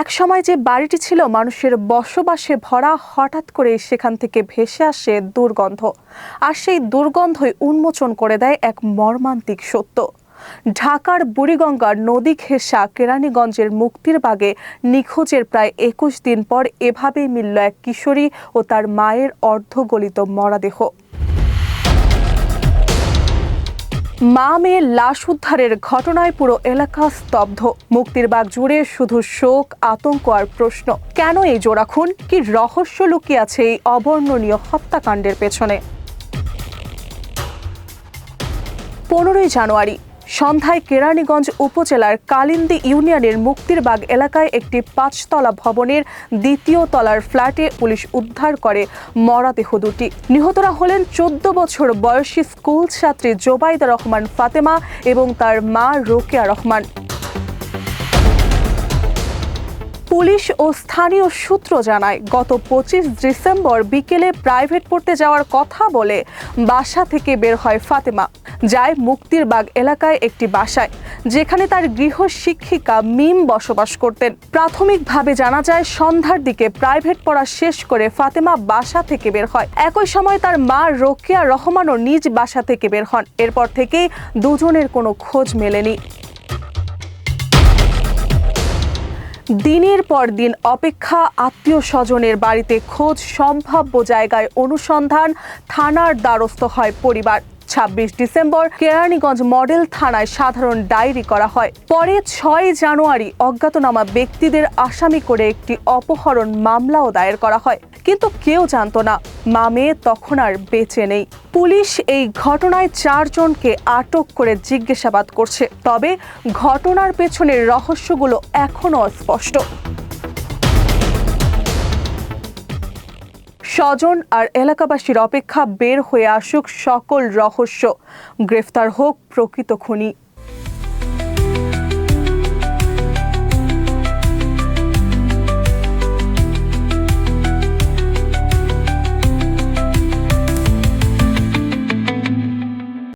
একসময় যে বাড়িটি ছিল মানুষের বসবাসে ভরা, হঠাৎ করে সেখান থেকে ভেসে আসে দুর্গন্ধ। আর সেই দুর্গন্ধই উন্মোচন করে দেয় এক মর্মান্তিক সত্য। ঢাকার বুড়িগঙ্গার নদী ঘেঁষা কেরানীগঞ্জের মুক্তিরবাগে নিখোঁজের প্রায় ২১ দিন পর এভাবেই মিলল এক কিশোরী ও তার মায়ের অর্ধগলিত মরদেহ। মা মেয়ের লাশ উদ্ধারের ঘটনায় পুরো এলাকা স্তব্ধ। মুক্তিরবাগ জুড়ে শুধু শোক, আতঙ্ক আর প্রশ্ন, কেন এই জোড়া খুন? কি রহস্য লুকিয়ে আছে এই অবর্ণনীয় হত্যাকাণ্ডের পেছনে? ১৫ই জানুয়ারি সন্ধ্যায় কেরানীগঞ্জ উপজেলার কালিন্দী ইউনিয়নের মুক্তিরবাগ এলাকায় একটি ৫তলা ভবনের ২য় তলার ফ্ল্যাটে পুলিশ উদ্ধার করে মরদেহ দুটি। নিহতরা হলেন ১৪ বছর বয়সী স্কুল ছাত্রী জোবাইদা রহমান ফাতেমা এবং তার মা রোকেয়া রহমান। পুলিশ ও স্থানীয় সূত্র জানায়, গত ২৫ ডিসেম্বর বিকেলে প্রাইভেট পড়তে যাওয়ার কথা বলে বাসা থেকে বের হয় ফাতেমা। যায় মুক্তিরবাগ এলাকায় একটি বাসায়, যেখানে তার গৃহ শিক্ষিকা মিম বসবাস করতেন। প্রাথমিকভাবে জানা যায়, সন্ধ্যার দিকে প্রাইভেট পড়া শেষ করে ফাতেমা বাসা থেকে বের হয়। একই সময় তার মা রোকেয়া রহমানও নিজ বাসা থেকে বের হন। এরপর থেকেই দুজনের কোনো খোঁজ মেলেনি। দিনের পর দিন অপেক্ষা, আত্মীয় স্বজনের বাড়িতে খোঁজ, সম্ভাব্য জায়গায় অনুসন্ধান, থানার দ্বারস্থ হয় পরিবার। ২৬ ডিসেম্বর কেরানীগঞ্জ মডেল থানায় সাধারণ ডায়েরি করা হয়। পরে ৬ জানুয়ারি অজ্ঞাতনামা ব্যক্তিদের আসামি করে একটি অপহরণ মামলাও দায়ের করা হয়। কিন্তু কেউ জানতো না, মা মেয়ে তখন আর বেঁচে নেই। পুলিশ এই ঘটনায় ৪ জনকে আটক করে জিজ্ঞাসাবাদ করছে। তবে ঘটনার পেছনের রহস্যগুলো এখনো অস্পষ্ট। স্বজন আর এলাকাবাসীর অপেক্ষা বের হয়ে আসুক সকল রহস্য, গ্রেফতার হোক প্রকৃত খুনি।